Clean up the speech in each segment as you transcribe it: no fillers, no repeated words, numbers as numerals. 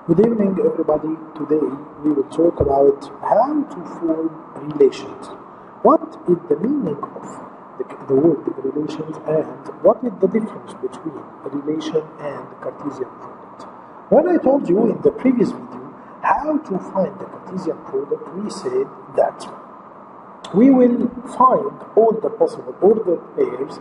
Good evening, everybody. Today we will talk about how to form relations. What is the meaning of the word relations and what is the difference between a relation and Cartesian product? When I told you in the previous video how to find the Cartesian product, we said that we will find all the possible ordered pairs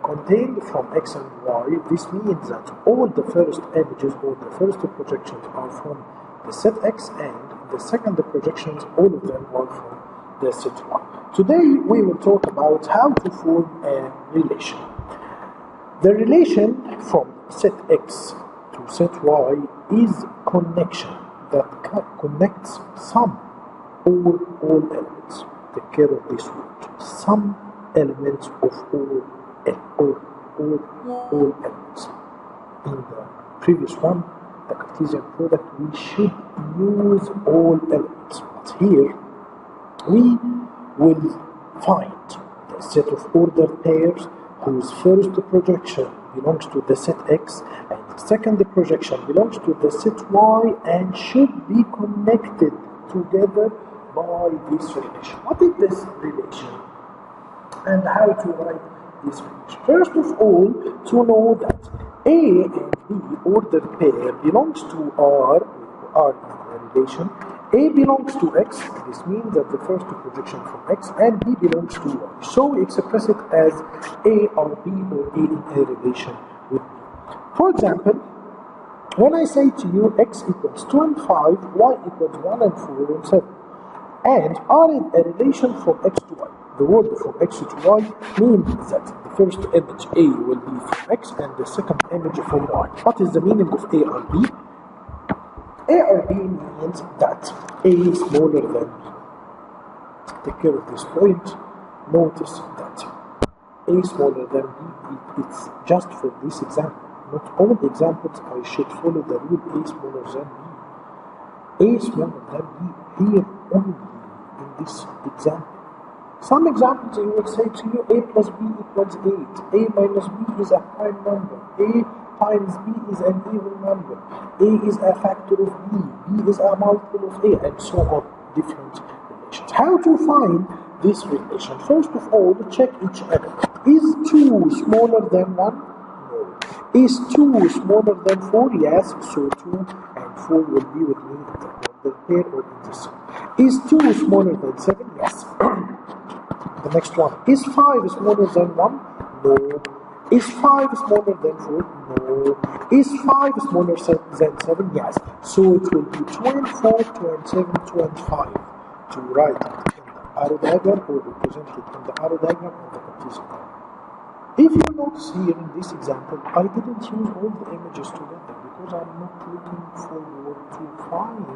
contained from X and Y. This means that all the first images or the first projections are from the set X and the second projections, all of them are from the set Y. Today we will talk about how to form a relation. The relation from set X to set Y is connection that connects some or all elements. Take care of this word. Some elements of all elements. In the previous one, the Cartesian product, we should use all elements. But here, we will find the set of ordered pairs whose first projection belongs to the set X and the second projection belongs to the set Y and should be connected together by this relation. What is this relation and how to write this relation? First of all, to know that A and B ordered pair belongs to R in the relation. A belongs to X, this means that the first projection from X, and B belongs to Y. So we express it as A or B or A in a relation with B. For example, when I say to you X equals 2 and 5, Y equals 1 and 4 and 7, and are in a relation from X to Y. The word from X to Y means that the first image A will be from X and the second image from Y. What is the meaning of A or B? A or B means that A is smaller than B. Take care of this point. Notice that A is smaller than B. It's just for this example. Not all the examples I should follow the rule A smaller than B. A is smaller than B here only in this example. Some examples I will say to you A plus B equals 8. A minus B is a prime number. A times B is an even number. A is a factor of B. B is a multiple of A, and so on. Different relations. How to find this relation? First of all, check each element. Is 2 smaller than 1? No. Is 2 smaller than 4? Yes. So 2 and 4 will be with me in the pair or in this. Is 2 smaller than 7? Yes. The next one. Is 5 smaller than 1? No. Is 5 smaller than 4? No. Is 5 smaller than 7? Yes. So it will be 2 and 4, 2 and 7, 2 and 5. To write it in the arrow diagram or represent it in the arrow diagram of the Cartesian diagram. If you notice here in this example, I didn't use all the images together because I'm not looking forward to find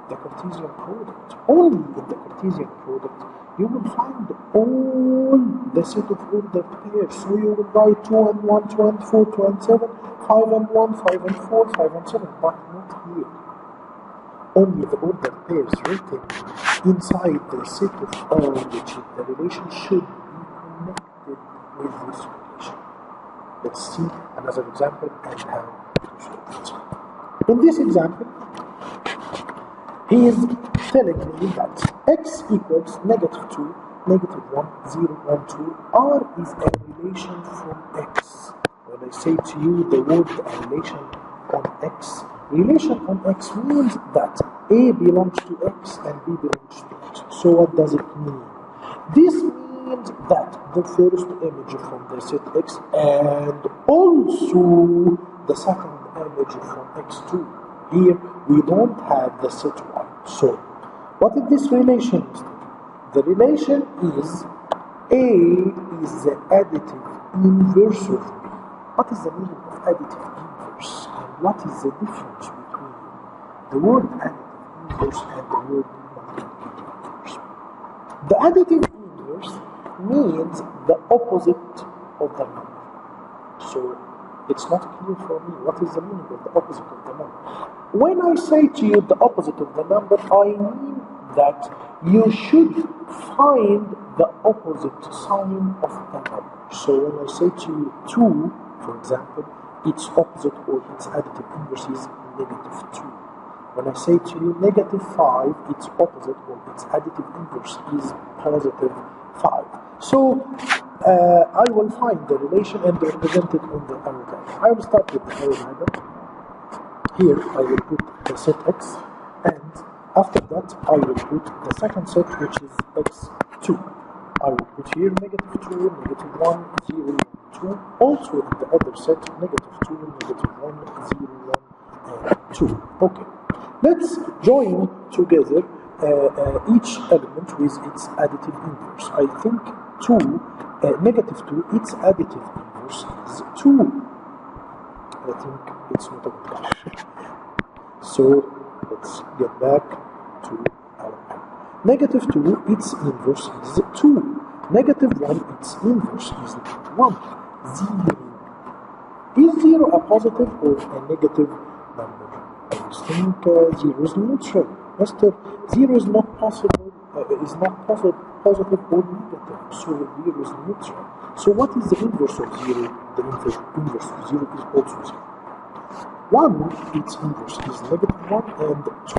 the Cartesian product. Only in the Cartesian product you will find all the set of ordered pairs. So you will write 2 and 1, 2 and 4, 2 and 7, 5 and 1, 5 and 4, 5 and 7, but not here. Only the ordered pairs written inside the set of R, which is the relation should be connected with this relation. Let's see another example and how to solve it. In this example, he is telling me that X equals negative 2, negative 1, 0, 1, 2. R is a relation from X. When I say to you the word relation on X, relation on X means that A belongs to X and B belongs to X. So what does it mean? This means that the first image from the set X and also the second image from X2. Here we don't have the set Y. So what is this relation? The relation is A is the additive inverse of B. What is the meaning of additive inverse? And what is the difference between the word additive inverse and the word multiplicative inverse? The additive inverse means the opposite of the number. So it's not clear for me what is the meaning of the opposite of the number. When I say to you the opposite of the number, I mean that you should find the opposite sign of the number. So when I say to you 2, for example, its opposite or its additive inverse is negative 2. When I say to you negative 5, its opposite or its additive inverse is positive 5. So I will find the relation and represent it on the arrow diagram. I will start with the arrow diagram. Here I will put the set x, and after that I will put the second set, which is x2. I will put here negative 2, negative 1, 0, 2. Also in the other set, negative 2, negative 1, 0, 1, and 2. Okay. Let's join together each element with its additive inverse. I think negative 2, its additive inverse is 2. I think it's not a good color. So let's get back to our pen. Negative 2, its inverse is 2. Negative 1, its inverse is 1. 0. Is 0 a positive or a negative number? I think 0 is neutral. Master, 0 is not possible, positive or negative. So 0 is neutral. So what is the inverse of 0? The inverse of 0 is also 0. 1, its inverse is negative 1, and 2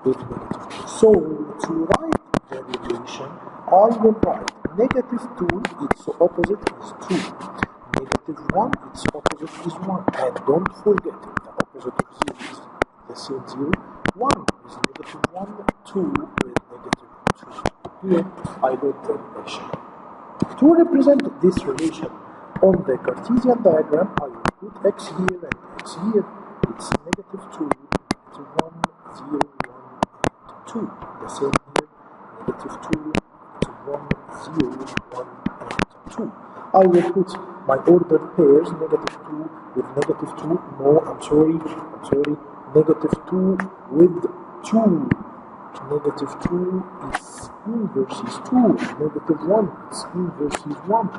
is negative 2. So to write the relation, I will write negative 2, its opposite is 2. Negative 1, its opposite is 1. And don't forget, the opposite of 0 is the same 0. 1 is negative 1, 2 with negative 2. Here, I wrote the relation. To represent this relation on the Cartesian diagram, I will put x here and x here. It's negative 2, negative 1, 0, 1, and 2. The same here, negative 2, negative 1, 0, 1, and 2. I will put my ordered pairs, negative 2 with negative 2. No, I'm sorry. Negative 2 with 2. Negative 2 is inverse is 2. Negative 1 is inverse is 1.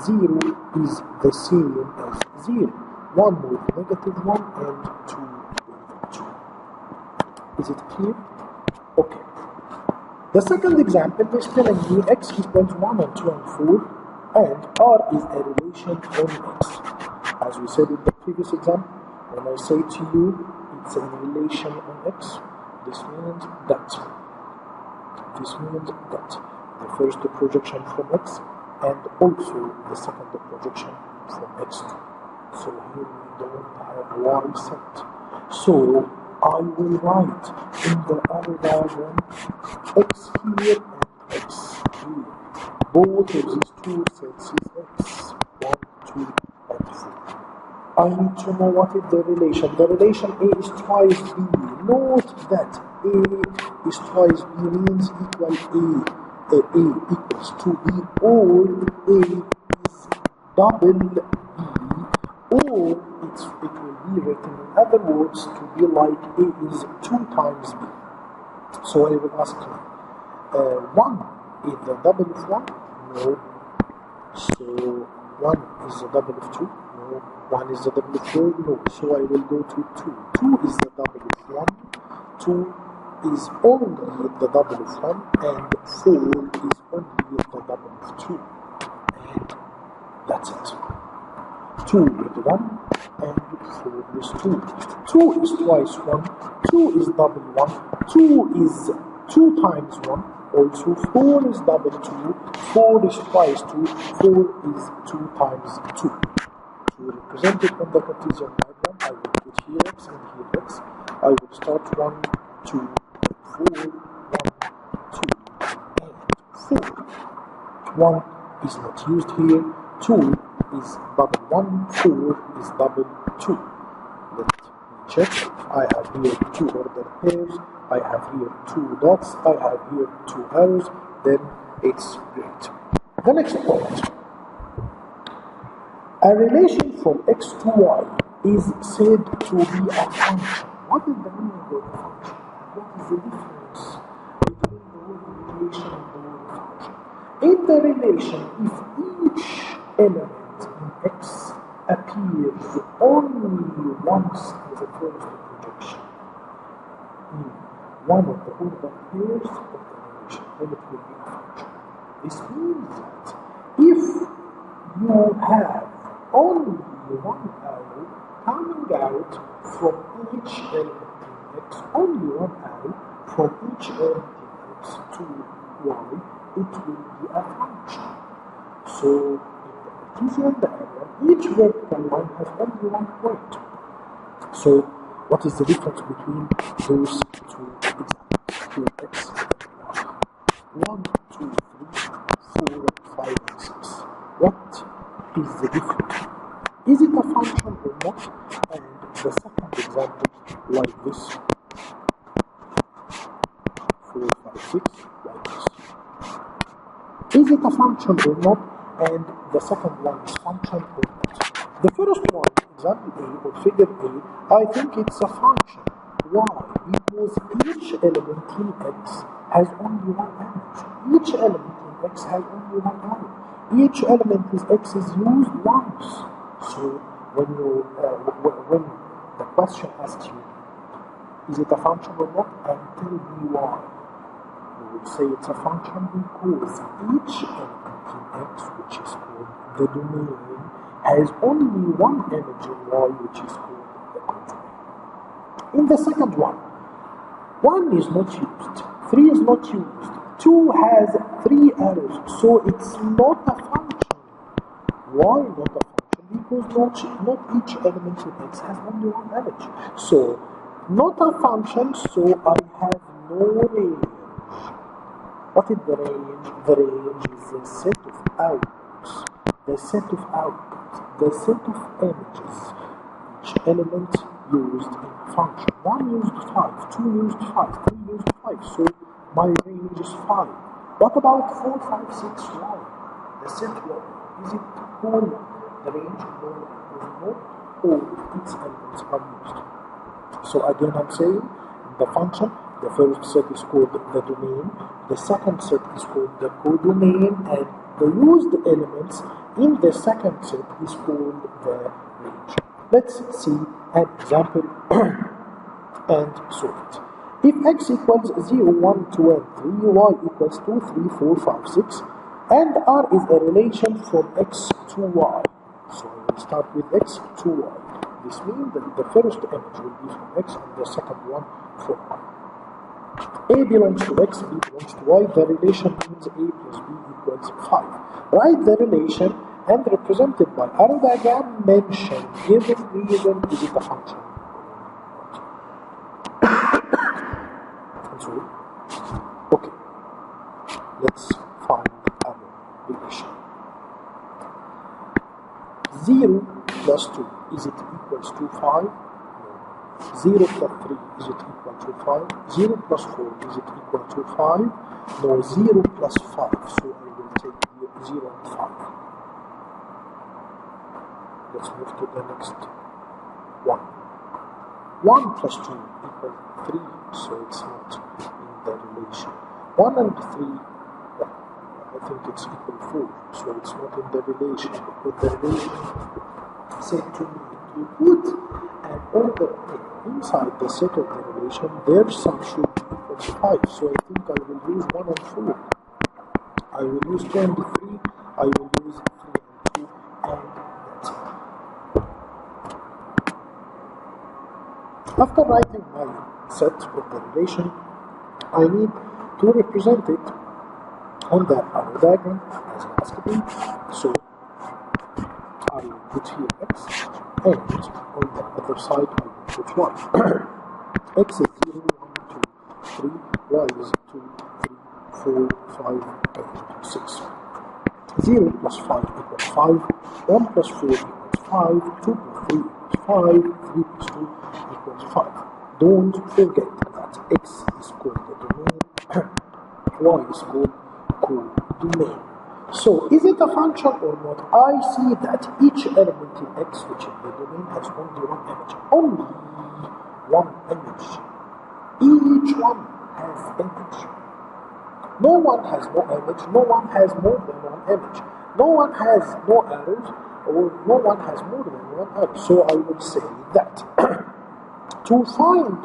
0 is the same as 0. 1 with negative 1 and 2 with 2. Is it clear? Okay. The second example is telling me x equals 1 and 2 and 4, and R is a relation on x. As we said in the previous example, when I say to you it's a relation on x, this means that. This means that the first projection from x and also the second projection from x. So here we don't have y set. So I will write in the arrow diagram x here and x here. Both of these two sets is x. 1, 2, and 4. I need to know what is the relation. The relation A is twice B. Note that A is twice B means equal A equals to B, or A is double B, or it will be written in other words to be like A is 2 times B. So I will ask you, 1 is the double of 1? No. So 1 is the double of 2? No. 1 is the double of 4? No. So I will go to 2. 2 is the double of 1. 2 is only the double of 1, and 4 is only the double of 2. And that's it. 2 with 1 and 4 is 2. 2 is twice 1. 2 is double 1. 2 is 2 times 1. Also 4 is double 2. 4 is twice 2. 4 is 2 times 2. To represent it on the Cartesian diagram, I will put here x and here x. I will start 1, 2, 4, 1, 2, and 4. 1 is not used here. 2 is double 1. 4 is double 2. Let me check. I have here 2 ordered pairs. I have here 2 dots. I have here 2 arrows. Then it's great. The next point. A relation from x to y is said to be a function. What is the meaning of a function? What is the difference between the word relation and the word function? In the relation, if each element in x appears only once as a first projection in one of the ordered pairs of the relation, then it will be a function. This means that if you have only one arrow coming out from each element in X, only one arrow from each element in X to Y, it will be a function. So in the Cartesian diagram, each vertical line has only one point. So what is the difference between those two examples? Here X and Y. 1, 2, 3, 4, 5, and 6. What is the difference? Is it a function or not? And the second example, like this, 4, 5, 6, like this. Is it a function or not? And the second one is function or not. The first one, example A or figure A, I think it's a function. Why? Because each element in X has only one image. Each element in X has only one arrow. Each element in X is used once. So when the question asks you, is it a function or not? And tell me why. You will say it's a function because each element in X, which is called the domain, has only one image in Y, which is called the codomain. In the second one, 1 is not used, 3 is not used, 2 has 3 arrows, so it's not a function. Why not a function? Because not each element in X has only one image. So, not a function, so I have no range. What is the range? The range is the set of outputs, the set of images, each element used in a function. 1 used 5, 2 used 5, 3 used 5, so my range is 5. What about 4, 5, 6, 1? The set Y, is it whole? The range no or not all its elements are used. So again I'm saying, the function, the first set is called the domain, the second set is called the codomain, and the used elements in the second set is called the range. Let's see an example and solve it. If x equals 0, 1, 2, and 3, y equals 2, 3, 4, 5, 6, and r is a relation from x to y. So I will start with x to y. This means that the first image will be from x and the second one from y. A belongs to x, B belongs to y. The relation means A plus B equals 5. Write the relation and represented by arrow diagram, mention given reason, is it a function? And so, okay, let's find arrow relation. 0 plus 2, is it equals to 5? No. 0 plus 3, is it equal to 5? 0 plus 4, is it equal to 5? No, 0 plus 5, so I will take here 0 and 5. Let's move to the next one. 1 plus 2 equals 3, so it's not in the relation. 1 and 3, I think it's equal 4, so it's not in the relation. But the relation said to me to put an order inside the set of the relation, their sum should be equal to 5. So I think I will use 1 and 4. I will use 2 and 3, I will use 3 and 2, and that's it. After writing my set of the relation, I need to represent it on the arrow diagram as asked me. So I will put here x, and on the other side I will put y. X is 0, 1, 2, 3, y is 2, 3, 4, 5, and 6. 0 plus 5 equals 5, 1 plus 4 equals 5, 2 plus 3 equals 5, 3 plus 2 equals 5. Don't forget that x is called the domain, y is called codomain. So, is it a function or not? I see that each element in X, which is the domain, has only one image. Only one image. Each one has image. No one has no image. No one has more than one image. No one has no arrows, or no one has more than one arrow. So I would say that to find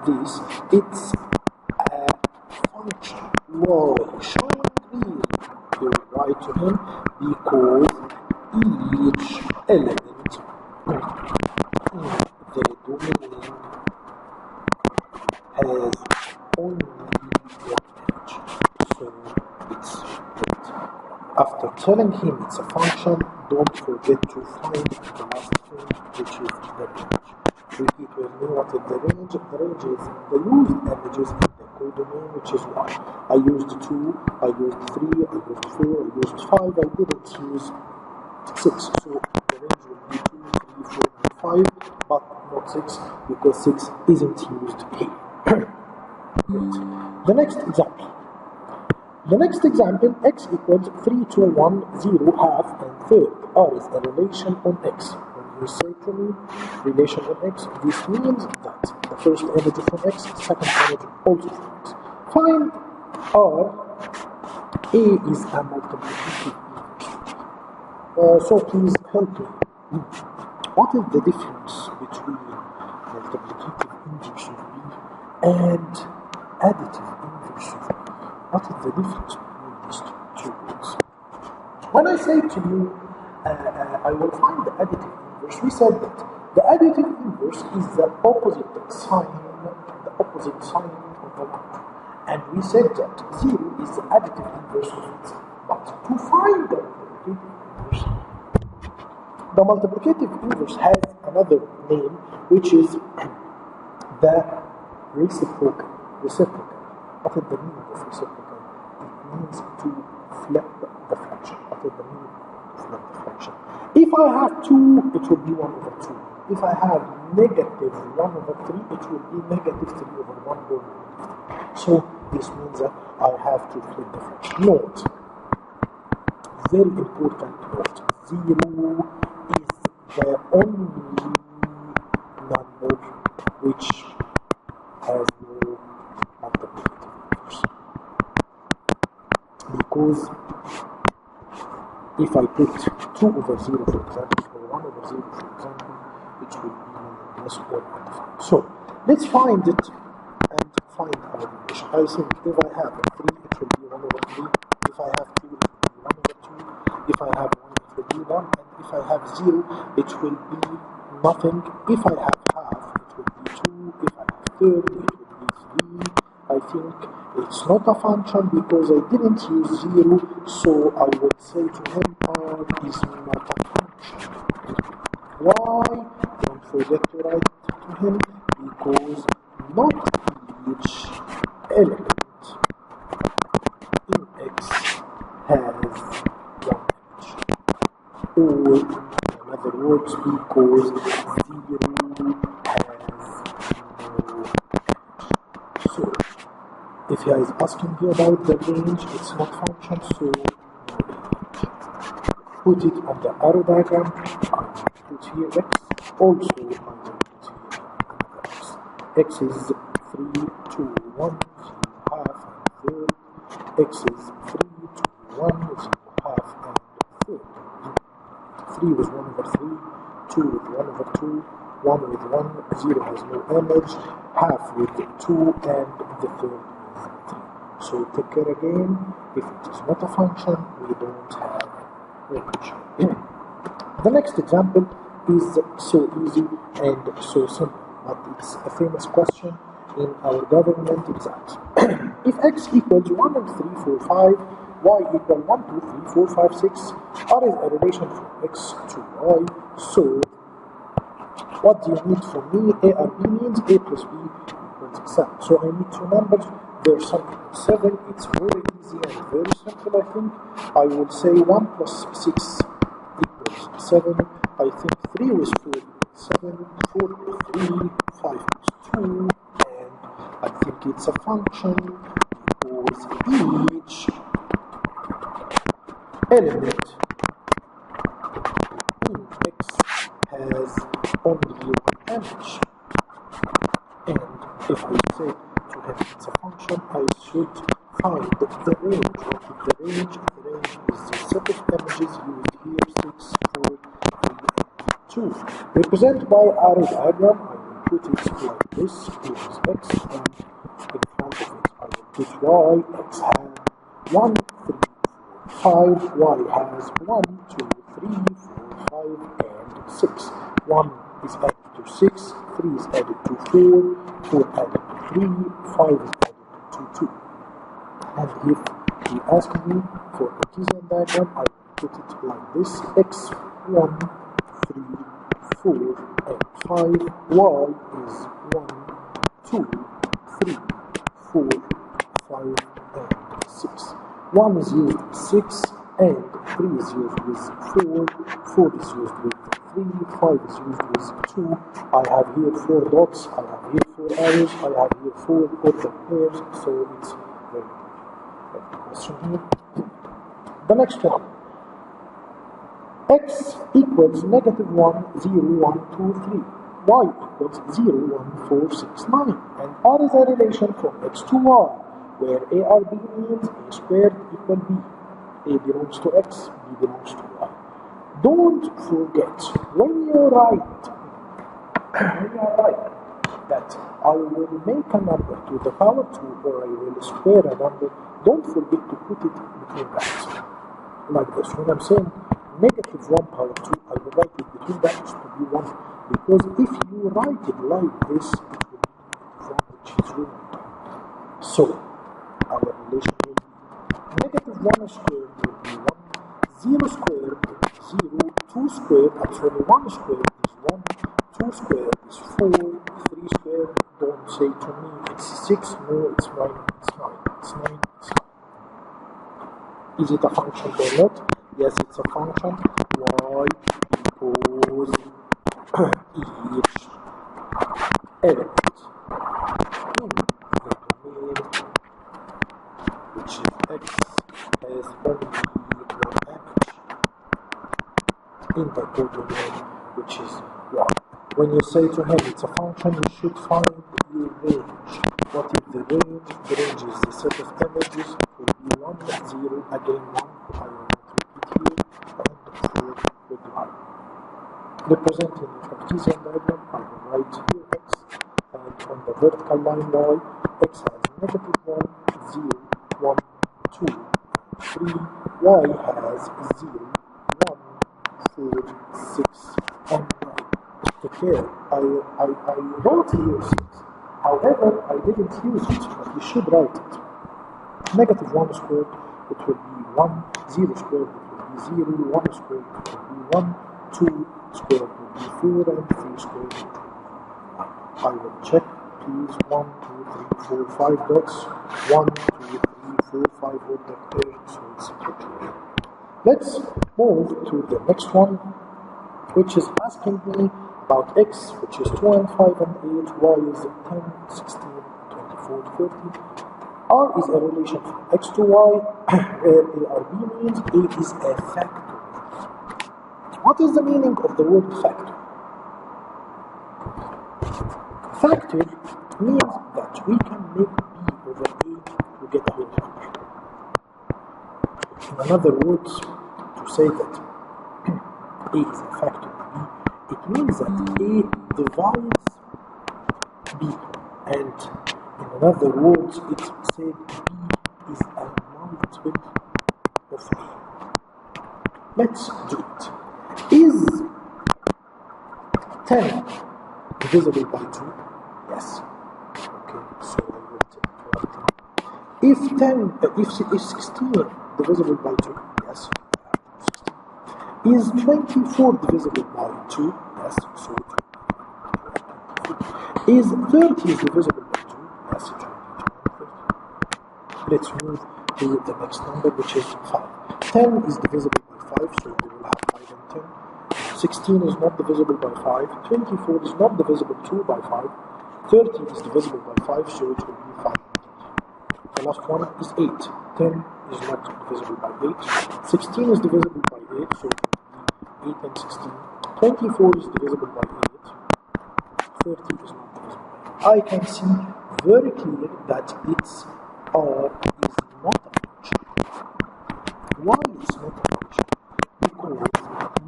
this, it's a function. Why? Showing green. You write to him because each element in has only one edge, so it's right. After telling him it's a function, don't forget to find the last thing, which is the range. Repeat with me what is the range. The range is the used images in the codomain, which is y. I used 2, I used 3, I used 4, I used 5, I didn't use 6. So the range will be 2, 3, 4, and 5, but not 6 because 6 isn't used here. The next example. The next example, x equals 3, 2, 1, 0, half, and third. R is a relation on x. When you say to me relation on x, this means that the first image from x, second image also from x. Find R. A is a multiplicative inverse. So please help me. What is the difference between multiplicative inverse of B and additive inverse of B? What is the difference between these two words? When I say to you, I will find the additive inverse, we said that the additive inverse is the opposite sign of the 1. And we said that 0 is the additive inverse of it. But to find the multiplicative inverse has another name, which is the reciprocal. What is the meaning of reciprocal? It means to flip the fraction. What is the meaning of flip the fraction? If I have 2, it will be 1 over 2. If I have negative 1 over 3, it will be negative 3 over 1 or negative 3. So this means that I have to flip the fraction. Note, very important note, 0 is the only number which has no multiplicative inverse. Because if I put 2 over 0, for example, or 1 over 0, for example, it will be meaningless or undefined. So let's find it and find our relation. I think if I have 3, it will be 1 over 3. If I have 2, it will be 1 over 2. If I have 1, it will be 1. And if I have 0, it will be nothing. If I have half, it will be 2. If I have third, it will be 3. I think it's not a function because I didn't use 0, so I would say to him R is not a function. Why? Don't forget to write to him, because not each element in X has one edge. Or, in other words, because 0 has no edge. So, if he is asking you about the range, it's not function, so no range. Put it on the arrow diagram. I will put here x. Also, I will put here another x. X is 3, 2, 1, 0, half, and third. X is 3, 2, 1, 0, half, and third. 3 with 1 over 3, 2 with 1 over 2, 1 with 1, 0 has no image, half with 2, and the third. So take care again, if it is not a function, we don't have range. The next example is so easy and so simple, but it's a famous question in our government exams. If x equals 1 and 3, 4, 5, y equal 1, 2, 3, 4, 5, 6, R is a relation from x to y, so what do you need from me? A and B means A plus B equals 7. So I need 2 numbers. There's something 7, it's very easy and very simple, I think. I would say 1 plus 6 equals 7. I think 3 with 4 equals 7, 4 plus 3, 5 plus 2, and I think it's a function because each element in X has only one image. And if I say to him it's a function, I should find the range. What is the range? The range is the set of images used here, 6, 4, 3, and 2. Represented by arrow diagram, I will put it like this. Here is x, and in front of it I will put y. X has 1, 3, 4, 5. Y has 1, 2, 3, 4, 5, and 6. 1 is added to 6, 3 is added to 4, 4 added to 3, 5 is added to 2. And if he asks me for Cartesian diagram, I will put it like this: x 1, 3, 4, and 5. Y is 1, 2, 3, 4, 5, and 6. 1 is used with 6, and 3 is used with 4, 4 is used with 3, 5 is used with 2. I have here 4 dots, I have here 4 arrows, I have here 4 ordered pairs, so it's very good. Question here. The next one. X equals negative 1, 0, 1, 2, 3. Y equals 0, 1, 4, 6, 9. And R is a relation from X to Y, where A or B means A squared equal B. A belongs to X, B belongs to Y. Don't forget, when you write that I will make a number to the power 2 or I will square a number, don't forget to put it between brackets. Like this. When I'm saying negative 1 power 2, I will write it between brackets to be 1. Because if you write it like this, it will be negative 1, which is wrong. So, our relation will be negative 1 squared will be 1, 0 squared is 0, 2 squared, actually 1 squared is 1, 2 squared is 4, 3 squared, don't say to me it's 6, no, it's 9, it's 9, it's 9, it's 9. Is it a function or not? Yes, it's a function. Y equals each element in the domain, which is X, has only one element in the codomain, which is Y. When you say to him it's a function, you should find your range. What is the range? The range is the set of images. It will be 1, 0, again 1. I will not repeat here. And 4 with Y. Representing the Cartesian diagram, I will write here X, and on the vertical line Y, X has negative 1, 0, 1, 2, 3. Y has 0, 1, 4, 6, and 9. Take care. I wrote here 6. However, I didn't use it, but you should write it. Negative 1 squared, it will be 1, 0 squared, it will be 0, 1 squared, it will be 1, 2 squared will be 4, and 3 squared will be 9. I will check, please. 1, 2, 3, 4, 5 dots. 1, 2, 3, 4, 5 order pairs, so it's okay. Let's move to the next one, which is asking me about X, which is 2 and 5 and 8, Y is 10, 16, 24, 30. R is a relation from X to Y, where A or B means A is a factor. What is the meaning of the word factor? Factor means that we can make B over A to get a whole function. In other words, to say that A is a factor of B, it means that A divides B, and in other words, it said B is a multiple of A. Let's do it. Is 10 divisible by 2? Yes. Okay, so I will take 10. If 16 divisible by 2? Yes. Is 24 divisible by 2? Yes. So is 30 divisible by 2? Yes, it will be 30. Let's move to the next number, which is 5. 10 is divisible by 5, so we will have 5 and 10. 16 is not divisible by 5. 24 is not divisible 2 by 5. 30 is divisible by 5, so it will be 5 and 8. The last one is 8. 10 is not divisible by 8. 16 is divisible by 8, so it will be 8 and 16. 24 is divisible by 8. 30 is not divisible by 8. I can see very clear that its R is not a function. Why it's not a function? Because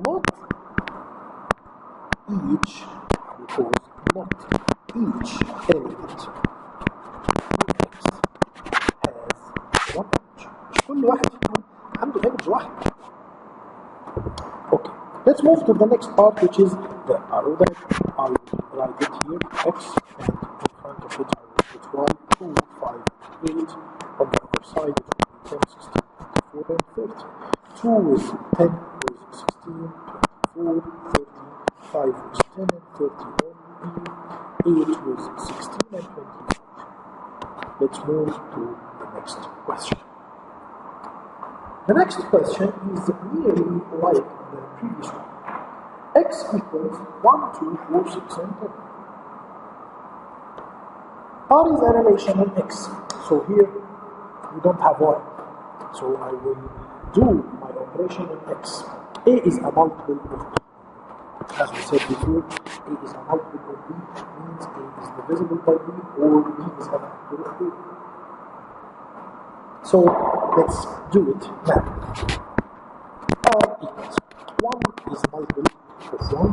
not each element in X has one image. مش كل واحد فيهم عنده image واحد. Okay, let's move to the next part, which is the arrow diagram. I will write it here, X, and in front of it I will put 8. On the other side, it will be 10, 16, 24, and 30. 2 is 10, 4 is 16, 24, 30. 5 is 10 and 30 on B. 8 was 16 and 25. Let's move to the next question. The next question is nearly like the previous one. X equals 1, 2, 4, 6, and 10. R is a relation in X. So here we don't have Y. So I will do my operation in X. A is a multiple of B. As we said before, A is a multiple of B, means A is divisible by B, or B is a multiple of A. So let's do it now. R equals 1 is a multiple of 1.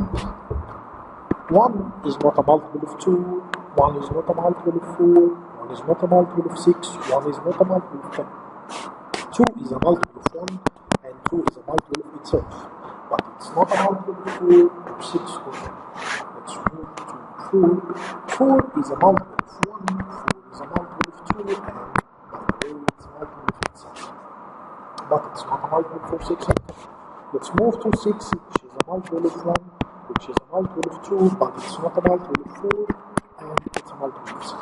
1 is not a multiple of 2. 1 is not a multiple of 4. 1 is not a multiple of 6. 1 is not a multiple of 10. 2 is a multiple of 1, and 2 is a multiple of itself. But it's not a multiple of 4 or 6 or 10. Let's move to 4. 4 is a multiple of 1. 4 is a multiple of 2, and by the way, it's a multiple of itself. But it's not a multiple for 6 and 10. Let's move to 6, which is a multiple of 1, which is a multiple of 2, but it's not a multiple of 4, and it's a multiple of 6.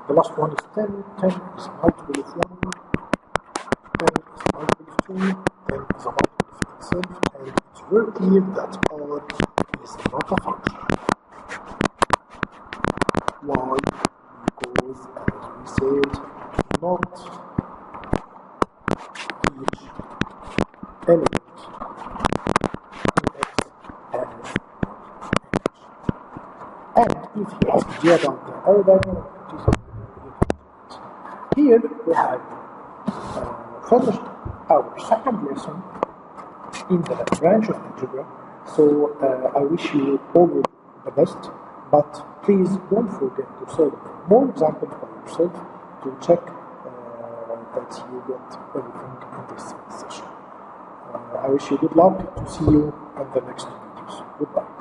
The last one is 10. 10 is a multiple of 1. 10 is a multiple of 2. 10 is a multiple of itself, and it's very clear that R is not a function. Why? Because, as we said, not each element in X has an edge. And if you ask me about the aerodynamic properties, here we have finished our second lesson in the branch of algebra. So I wish you all the best, but please don't forget to solve more examples by yourself to check that you get everything in this session. I wish you good luck. To see you in the next videos. Goodbye.